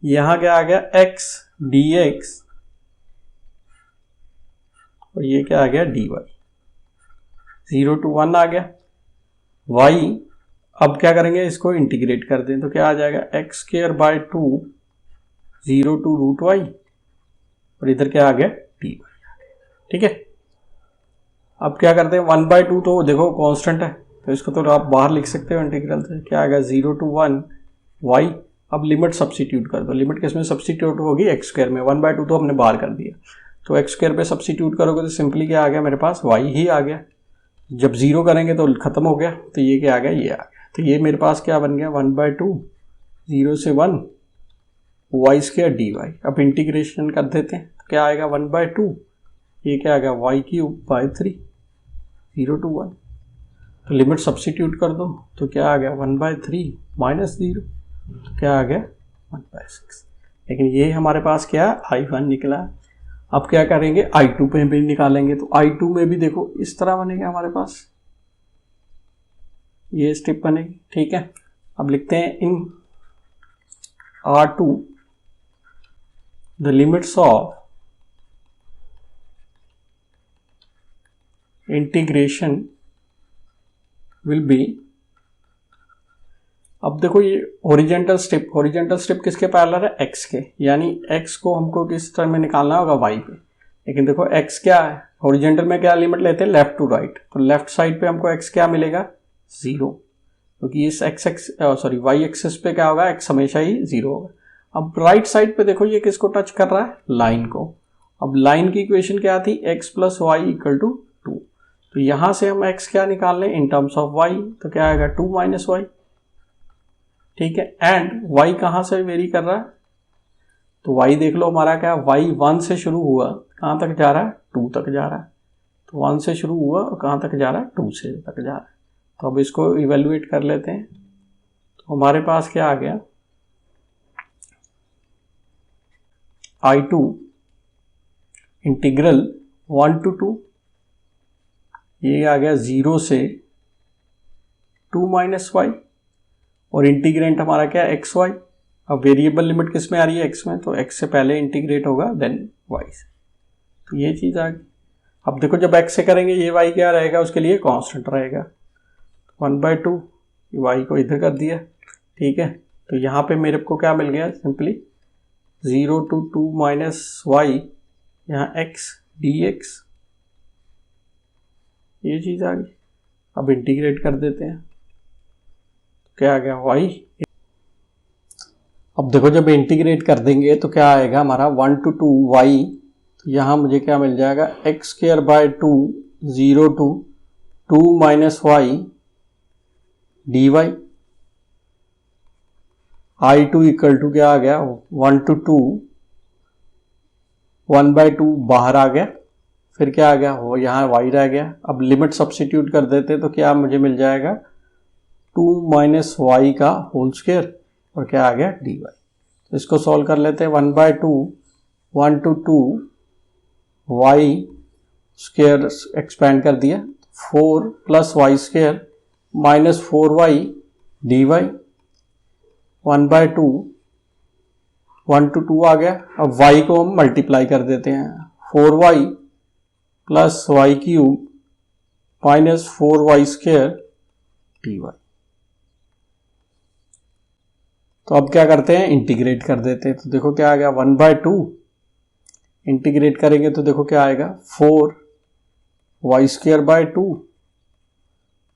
यहाँ क्या आ गया x dx, और ये क्या आ गया dy, 0 to 1 आ गया। y अब क्या करेंगे, इसको इंटीग्रेट कर दें, तो क्या आ जाएगा x²/2 0 to √y, और इधर क्या आ गया dy, ठीक है। अब क्या करते हैं 1/2, तो देखो कांस्टेंट है, तो इसको तो आप बाहर लिख सकते हो इंटीग्रल से, क्या आएगा 0 to 1 y। अब लिमिट सब्स्टिट्यूट कर दो, लिमिट किस में सब्स्टिट्यूट होगी x² में, 1/2 तो हमने बाहर कर दिया, तो x² पे सब्स्टिट्यूट करोगे तो सिंपली क्या आ गया मेरे पास y ही आ गया। जब 0 करेंगे तो खत्म हो गया, तो ये क्या आ गया ये आ गया, तो ये मेरे पास क्या बन गया 1/2 0 से 1 y² dy। अब इंटीग्रेशन कर देते हैं, तो क्या आएगा 1/2, ये क्या आ गया y³ 0 to 1, तो लिमिट सब्स्टिट्यूट कर दो, तो क्या आ गया 1/3 माइनस 0, तो क्या आ गया 1/6। लेकिन ये हमारे पास क्या I1 निकला। अब क्या करेंगे I2 पे भी निकालेंगे, तो I2 में भी देखो इस तरह बनेगा हमारे पास, ये स्टेप बनेगी, ठीक है। अब लिखते हैं इन R2 the limits of integration will be. अब देखो ये हॉरिजॉन्टल स्टेप किसके पैरेलल है x के, यानी x को हमको किस टर्म में निकालना होगा y पे। लेकिन देखो x क्या है, हॉरिजॉन्टल में क्या लिमिट लेते हैं लेफ्ट टू राइट, तो लेफ्ट साइड पे हमको x क्या मिलेगा 0, क्योंकि इस y एक्सिस पे क्या होगा x हमेशा ही 0 होगा। अब राइट साइड पे देखो ये किसको टच कर रहा है, लाइन को। अब लाइन की इक्वेशन क्या थी x + y = 2, तो यहां से हम x क्या निकाल लें इन टर्म्स ऑफ y, तो क्या आएगा 2 - y, ठीक है। एंड y कहां से वेरी कर रहा है, तो y देख लो हमारा क्या y 1 से शुरू हुआ, कहां तक जा रहा है 2 तक जा रहा है, तो 1 से शुरू हुआ और कहां तक जा रहा है 2 से तक जा रहा है। तो अब इसको इवेल्युएट कर लेते हैं, तो हमारे पास क्या आ गया I2 इंटीग्रल 1 to 2, ये आ गया 0 से 2 - y, और इंटीग्रेंट हमारा क्या है xy। अब वेरिएबल लिमिट किस में आ रही है x में, तो x से पहले इंटीग्रेट होगा देन y से, तो ये चीज़ आ गई। अब देखो जब x से करेंगे ये y क्या रहेगा, उसके लिए कांस्टेंट रहेगा, 1/2 y को इधर कर दिया, ठीक है। तो यहाँ पे मेरे को क्या मिल गया सिंपली 0 to 2 - y, यहाँ x dx, ये चीज़ आ गई। अब इंटीग्रेट कर देते हैं, क्या आ गया y। अब देखो जब इंटीग्रेट कर देंगे तो क्या आएगा हमारा 1 to 2 y, तो यहाँ मुझे क्या मिल जाएगा x²/2 0 to 2 - y dy। I2 = क्या आ गया 1 to 2, 1/2 बाहर आ गया, फिर क्या आ गया वो यहाँ y रह गया। अब लिमिट सब्स्टिट्यूट कर देते तो क्या मुझे मिल जाएगा 2 - y का होल स्क्वायर, और क्या आ गया dy। तो इसको सॉल्व कर लेते हैं, 1/2 1 to 2 y स्क्वायर एक्सपेंड कर दिया, 4 + y² - 4y dy, 1/2 1 to 2 आ गया। अब y को हम मल्टीप्लाई कर देते हैं, 4y + y³ - 4y² dy। तो अब क्या करते हैं इंटीग्रेट कर देते हैं, तो देखो क्या आ गया 1/2, इंटीग्रेट करेंगे तो देखो क्या आएगा 4y² / 2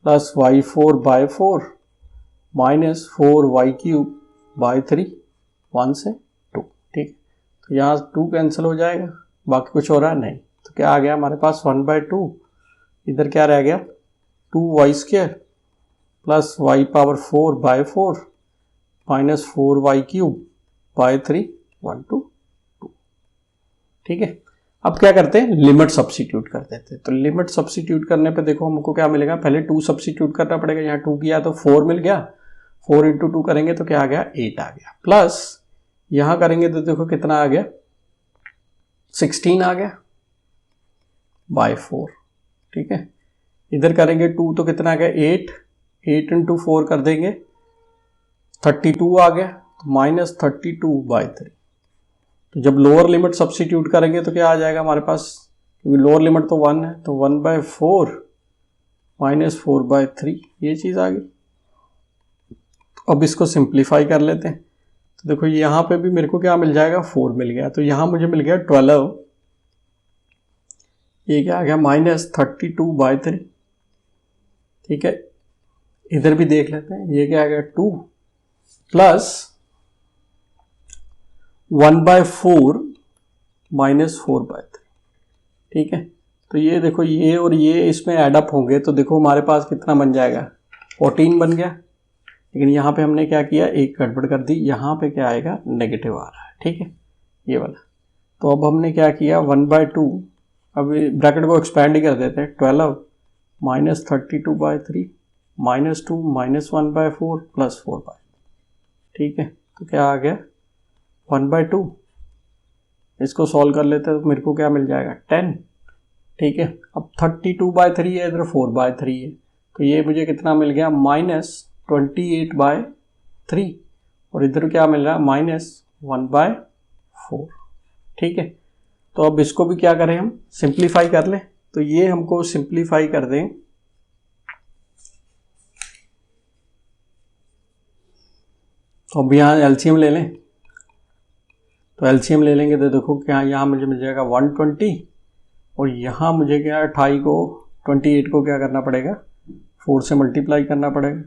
plus y4/4 minus 4y³ bye 3, 1 से 2। ठीक, तो यहाँ 2 कैंसिल हो जाएगा, बाकी कुछ हो रहा है नहीं, तो क्या आ गया हमारे पास 1/2, इधर क्या रह गया 2y² plus y⁴/4 minus 4y³ bye 3, 1 to 2। ठीक है, अब क्या करते हैं, लिमिट सब्स्टिट्यूट कर देते हैं। तो लिमिट सब्स्टिट्यूट करने पे देखो हमको क्या मिलेगा, पहले 2 सब्स्टिट्यूट करना पड़ेगा, यहाँ 2 किया तो 4 मिल गया, 4 इंटू 2 करेंगे तो क्या आ गया 8 आ गया, प्लस यहाँ करेंगे तो देखो कितना आ गया 16 आ गया बाय 4। ठीक है, इधर करेंगे 2 तो कितना आ गया 8, 8 इंटू 4 कर देंगे 32 आ गया, तो माइनस 32/3। तो जब लोअर लिमिट सब्स्टिट्यूट करेंगे तो क्या आ जाएगा हमारे पास, क्योंकि लोअर लिमिट तो 1 है, तो 1/4 माइनस 4/3 ये चीज़ आ गई। तो अब इसको सिंप्लीफाई कर लेते हैं, तो देखो यहाँ पे भी मेरे को क्या मिल जाएगा 4 मिल गया, तो यहाँ मुझे मिल गया 12, ये क्या आ गया माइनस 32/3। ठीक है, इधर भी देख लेते हैं, ये क्या आ गया 2 प्लस 1/4 माइनस 4/3। ठीक है, तो ये देखो ये और ये इसमें एडअप होंगे तो देखो हमारे पास कितना बन जाएगा 14 बन गया, लेकिन यहाँ पे हमने क्या किया एक गड़बड़ कर दी, यहाँ पे क्या आएगा नेगेटिव आ रहा है। ठीक है, ये वाला, तो अब हमने क्या किया 1/2, अब ब्रैकेट को एक्सपैंड ही कर देते हैं, 12 माइनस 32/3 माइनस 2 माइनस 1/4 प्लस 4/3। ठीक है, तो क्या आ गया 1/2, इसको सॉल्व कर लेते हैं तो मेरे को क्या मिल जाएगा 10। ठीक है, अब 32/3 है, इधर 4/3 है, तो ये मुझे कितना मिल गया माइनस 28/3, और इधर क्या मिल रहा है माइनस 1/4। ठीक है, तो अब इसको भी क्या करें हम सिंप्लीफाई कर लें, तो ये हमको सिंप्लीफाई कर दें, तो अब यहाँ एलसीएम ले लें, तो एलसीएम ले लेंगे तो देखो क्या यहाँ मुझे मिल जाएगा 120, और यहाँ मुझे क्या 28 को 28 को क्या करना पड़ेगा 4 से मल्टीप्लाई करना पड़ेगा,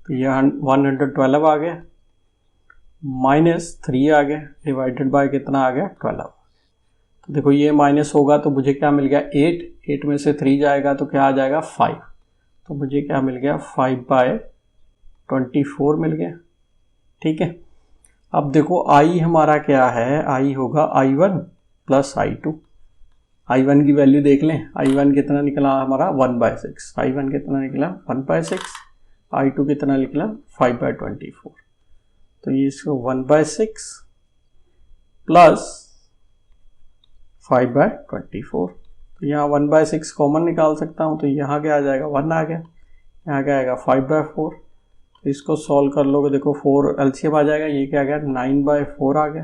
तो यह 112 आ गया, माइनस 3 आ गया, डिवाइडेड बाय कितना आ गया 12। तो देखो ये माइनस होगा तो मुझे क्या मिल गया 8 में से 3 जाएगा तो क्या आ जाएगा 5, तो मुझे क्या मिल गया 5/24 मिल गया। ठीक है, अब देखो i हमारा क्या है, i होगा i1 प्लस i2। i1 की वैल्यू देख लें, i1 कितना निकला हमारा 1/6, i1 कितना निकला 1/6, i2 कितना निकला 5/24, तो ये इसको 1/6 प्लस 5/24, तो यहाँ 1/6 कॉमन निकाल सकता हूँ, तो यहाँ क्या आ जाएगा 1 आ गया, यहाँ क्या आएगा 5/4, तो इसको सॉल्व कर लोगे देखो 4 एलसीएम आ जाएगा, ये क्या आ गया 9/4 आ गया,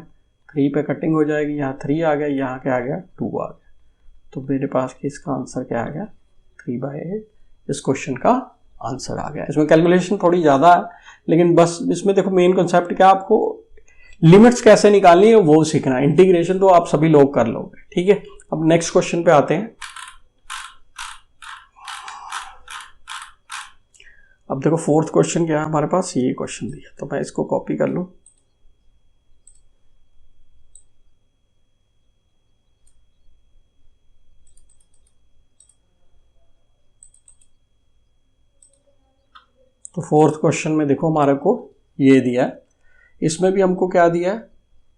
3 पे कटिंग हो जाएगी, यहाँ 3 आ गया, यहाँ क्या आ गया 2 आ गया, तो मेरे पास इसका आंसर क्या आ गया 3/8। इस क्वेश्चन का आंसर आ गया। इसमें कैलकुलेशन थोड़ी ज़्यादा है, लेकिन बस इसमें देखो मेन कॉन्सेप्ट क्या, आपको लिमिट्स कैसे निकालनी है वो सीखना है, इंटीग्रेशन तो आप सभी लोग कर लोगे। ठीक है, अब नेक्स्ट क्वेश्चन पे आते हैं। अब देखो फोर्थ क्वेश्चन क्या है हमारे पास, ये क्वेश्चन दिया, तो मैं इसको कॉपी कर लूँ, तो फोर्थ क्वेश्चन में देखो हमारे को ये दिया है, इसमें भी हमको क्या दिया है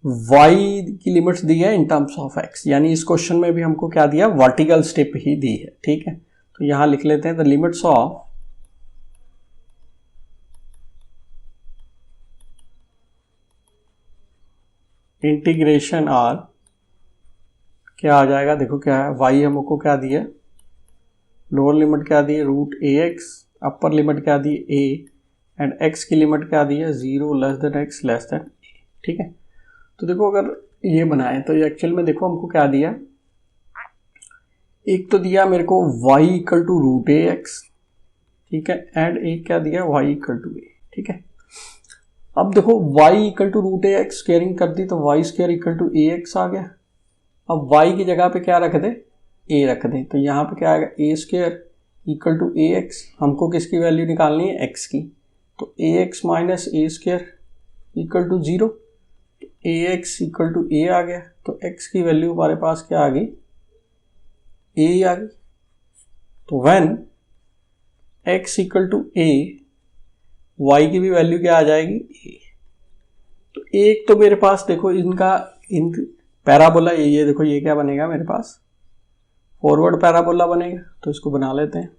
y की लिमिट्स दी है इन टर्म्स ऑफ x, यानी इस क्वेश्चन में भी हमको क्या दिया वर्टिकल स्टेप ही दी है। ठीक है, तो यहां लिख लेते हैं the limits of integration are, क्या आ जाएगा देखो क्या है, y हमको क्या दिया लोअर लिमिट क्या दी है √ax, अपर लिमिट क्या दी a, एंड x की लिमिट क्या दी है 0 less than x less then a। ठीक है, तो देखो अगर ये बनाए तो ये एक्चुअल में देखो हमको क्या दिया, एक तो दिया मेरे को y इक्वल टू √ax, ठीक है, एंड एक क्या दिया y इक्वल टू a। ठीक है, अब देखो y equal to √ax squaring कर दी तो y square equal to ax आ गया। अब y की जगह पे क्या रख दे ए रख दें तो यहाँ पे क्या आएगा a square equal to a x, हमको किसकी वैल्यू निकालनी है एक्स की, तो a x minus a square equal to 0, a x equal to a आ गया, तो एक्स की वैल्यू हमारे पास क्या आ गई ए ही आ गई। तो when x equal to a, y की भी वैल्यू क्या आ जाएगी ए। तो एक तो मेरे पास देखो इनका इन पैराबोला ये देखो ये क्या बनेगा मेरे पास फॉरवर्ड पैराबोला बनेगा, तो इसको बना लेते हैं।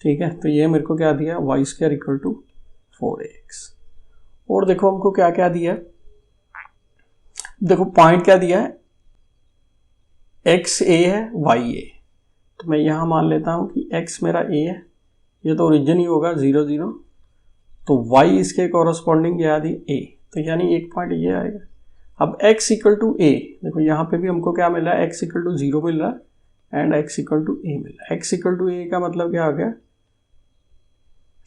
ठीक है, तो ये मेरे को क्या दिया Y square equal to 4ax। और देखो हमको क्या क्या दिया, देखो पॉइंट क्या दिया है एक्स ए है वाई ए, तो मैं यहां मान लेता हूं कि एक्स मेरा ए है, ये तो ओरिजिन ही होगा 0 0, तो वाई इसके कॉरस्पॉन्डिंग क्या दी ए, तो यानी एक पॉइंट ये आएगा। अब x इक्वल टू ए, देखो यहाँ पे भी हमको क्या मिल रहा है x इक्वल टू 0 मिल रहा है एंड x इक्वल टू ए मिल रहा है। x इक्वल टू ए का मतलब क्या हो गया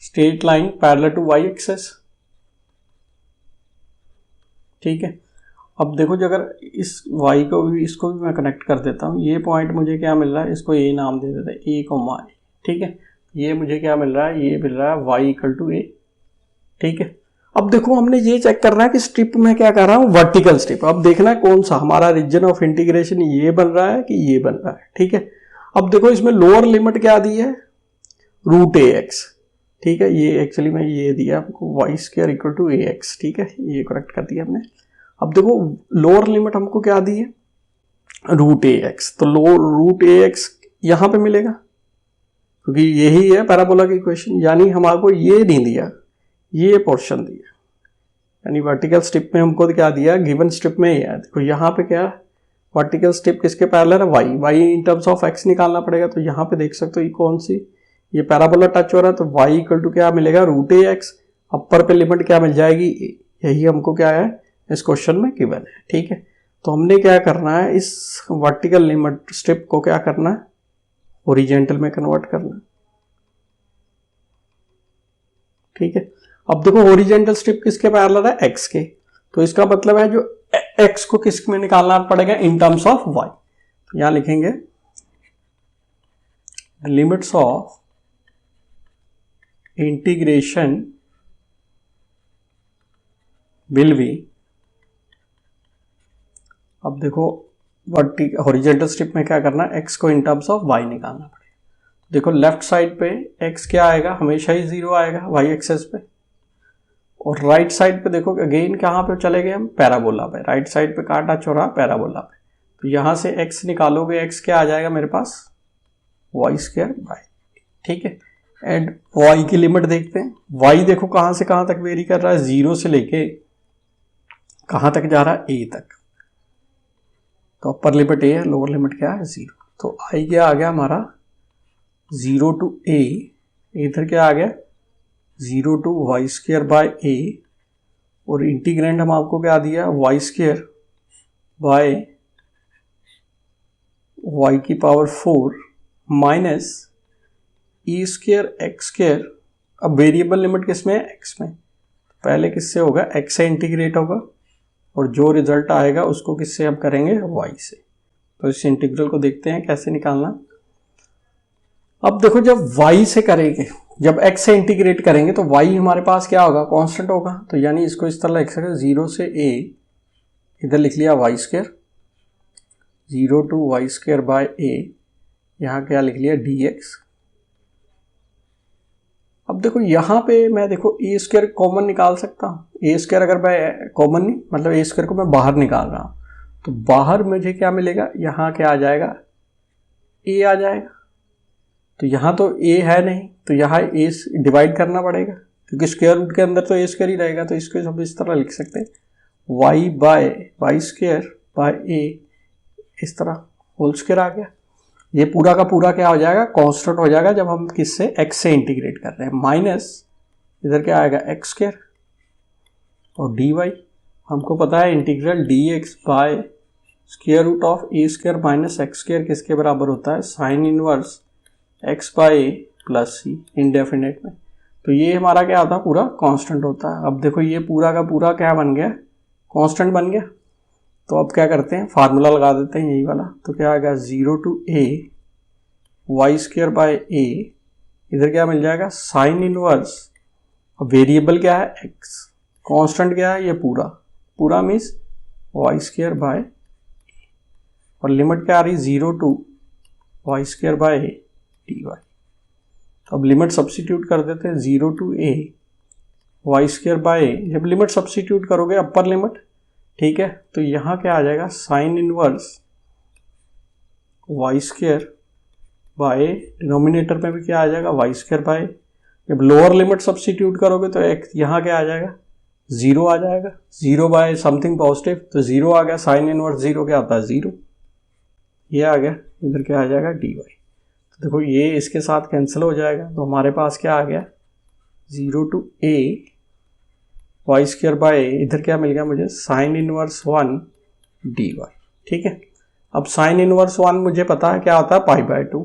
straight line parallel to y axis. ठीक है, अब देखो जो अगर इस y को भी इसको भी मैं कनेक्ट कर देता हूँ, ये पॉइंट मुझे क्या मिल रहा है, इसको a नाम दे देते हैं a कॉमा ए। ठीक है, ये मुझे क्या मिल रहा है, ये मिल रहा है y इक्वल टू ए। ठीक है, अब देखो हमने ये चेक करना है कि स्ट्रिप में क्या कर रहा हूँ वर्टिकल स्ट्रिप, अब देखना है कौन सा हमारा रीजन ऑफ इंटीग्रेशन ये बन रहा है कि ये बन रहा है। ठीक है, अब देखो इसमें लोअर लिमिट क्या दी है रूट ए एक्स। ठीक है, ये एक्चुअली मैं ये दिया आपको y square equal to a x. ठीक है, ये करेक्ट कर दिया हमने। अब देखो लोअर लिमिट हमको क्या दी है रूट ए एक्स, तो रूट ए एक्स यहां पे मिलेगा क्योंकि यही है पैराबोला की इक्वेशन, यानी हमारे को ये नहीं दिया, ये पोर्शन दिया, यानी वर्टिकल स्ट्रिप में हमको क्या दिया गिवन स्ट्रिप में ही है। देखो यहाँ पे क्या वर्टिकल स्ट्रिप किसके पैरेलल है y, y in terms of x निकालना पड़ेगा, तो यहाँ पे देख सकते हो ये कौन सी, ये पैराबोला टच हो रहा है, तो वाई इक्वल टू क्या मिलेगा रूट ए एक्स, अपर पे लिमिट क्या मिल जाएगी ए, यही हमको क्या है इस क्वेश्चन में गिवन है। ठीक है, तो हमने क्या करना है इस वर्टिकल लिमिट स्ट्रिप को क्या करना है हॉरिजॉन्टल में कन्वर्ट करना है। ठीक है, अब देखो हॉरिजॉन्टल स्ट्रिप किसके पैरेलल है एक्स के, तो इसका मतलब है जो एक्स को किस में निकालना पड़ेगा इन टर्म्स ऑफ वाई, तो यहां लिखेंगे limits of integration will be, अब देखो हॉरिजॉन्टल स्ट्रिप में क्या करना है एक्स को इन टर्म्स ऑफ वाई निकालना पड़ेगा। देखो लेफ्ट साइड पे एक्स क्या आएगा हमेशा ही 0 आएगा वाई एक्सेस पे, और राइट साइड पे देखो अगेन कहाँ पे चले गए हम पैराबोला पे, राइट साइड पे काटा चौरा पैराबोला पे, तो यहां से x निकालोगे x क्या आ जाएगा मेरे पास वाई स्क्वायर बाई। ठीक है, एंड y की लिमिट देखते हैं, y देखो कहां से कहां तक वेरी कर रहा है 0 से लेके कहां तक जा रहा है a तक, तो अपर लिमिट a है लोअर लिमिट क्या है 0, तो i क्या आ गया हमारा 0 टू a, इधर क्या आ गया 0 टू वाई स्क्वायर बाय ए, और इंटीग्रेंड हम आपको क्या दिया वाई स्क्वायर बाय वाई की power 4 minus E square x square. अब वेरिएबल लिमिट किसमें है एक्स में, पहले किससे होगा एक्स से इंटीग्रेट होगा, और जो रिजल्ट आएगा उसको किससे हम करेंगे वाई से। तो इस इंटीग्रल को देखते हैं कैसे निकालना। अब देखो जब y से करेंगे, जब x से इंटीग्रेट करेंगे तो y हमारे पास क्या होगा कांस्टेंट होगा, तो यानी इसको इस तरह लिख सकते 0 से a, इधर लिख लिया y square 0 to y square by a, यहाँ क्या लिख लिया dx। अब देखो यहाँ पे मैं देखो ए स्क्वायर कॉमन निकाल सकता हूँ, ए स्क्वायर अगर मैं कॉमन नहीं मतलब ए स्क्वायर को मैं बाहर निकाल रहा हूँ, तो बाहर मुझे क्या मिलेगा यहाँ क्या आ जाएगा ए आ जाएगा, तो यहाँ तो a है नहीं, तो यहाँ a डिवाइड करना पड़ेगा क्योंकि स्क्वायर रूट के अंदर तो a स्क्वायर ही रहेगा, तो इसको हम इस तरह लिख सकते हैं y by y square by a, इस तरह होल स्क्वायर आ गया। ये पूरा का पूरा क्या हो जाएगा कांस्टेंट हो जाएगा जब हम किससे x से इंटीग्रेट कर रहे हैं, माइनस इधर क्या आएगा एक्स स्क्वायर और dy, हमको पता है integral dx by square root of a square minus x square किसके बराबर होता है sine inverse x by plus c indefinite में, तो ये हमारा क्या होता है, पूरा कांस्टेंट होता है। अब देखो ये पूरा का पूरा क्या बन गया, कांस्टेंट बन गया। तो अब क्या करते हैं, फार्मूला लगा देते हैं यही वाला। तो क्या आएगा 0 to a y square by a, इधर क्या मिल जाएगा साइन इनवर्स, वेरिएबल क्या है x, कांस्टेंट क्या है ये पूरा, पूरा मीन्स वाई स्क्वायर बाय, और लिमिट क्या आ रही 0 to y square by d y. तो अब लिमिट सब्स्टिट्यूट कर देते हैं 0 to a y square by, जब लिमिट सब्स्टिट्यूट करोगे अपर लिमिट, ठीक है, तो यहाँ क्या आ जाएगा sine inverse y square by, denominator में भी क्या आ जाएगा वाई स्क्वायर बाय, जब लोअर लिमिट सब्स्टिट्यूट करोगे तो एक यहाँ क्या आ जाएगा 0 आ जाएगा, 0 बाय समथिंग पॉजिटिव, तो 0 आ गया, साइन इनवर्स 0 क्या आता है 0, ये आ गया, इधर क्या आ जाएगा डी वाई। तो देखो ये इसके साथ कैंसिल हो जाएगा, तो हमारे पास क्या आ गया 0 to a y square by, इधर क्या मिल गया मुझे साइन इनवर्स 1 डी वाई। ठीक है, अब साइन इनवर्स 1 मुझे पता है क्या होता है पाई बाय 2,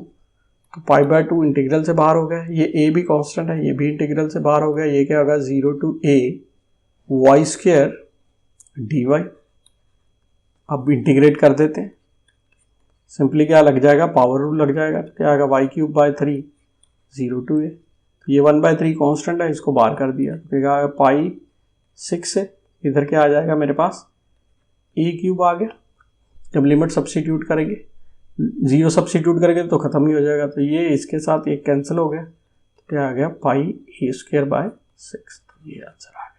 तो पाई बाय 2 इंटीग्रल से बाहर हो गया, ये ए भी कांस्टेंट है, ये भी इंटीग्रल से बाहर हो गया, ये क्या होगा 0 to a y square d y. अब इंटीग्रेट कर देते हैं, सिंपली क्या लग जाएगा पावर रूल लग जाएगा, क्या आएगा Y cube by 3 0 to a, तो ये 1/3 कांस्टेंट है, इसको बाहर कर दिया, तो क्या आएगा पाई 6 है, इधर क्या आ जाएगा मेरे पास ए क्यूब आ गया। जब लिमिट सब्स्टिट्यूट करेंगे 0 सब्स्टिट्यूट करेंगे तो खत्म ही हो जाएगा, तो ये इसके साथ एक कैंसिल हो गया, तो क्या आ गया पाई ए स्क्वायर बाय 6, तो ये आंसर आ गया।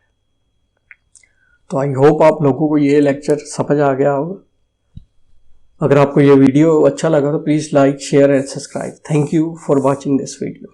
तो आई होप आप लोगों को ये लेक्चर समझ आ गया होगा। अगर आपको ये वीडियो अच्छा लगा तो please like share and subscribe. Thank you for watching this video.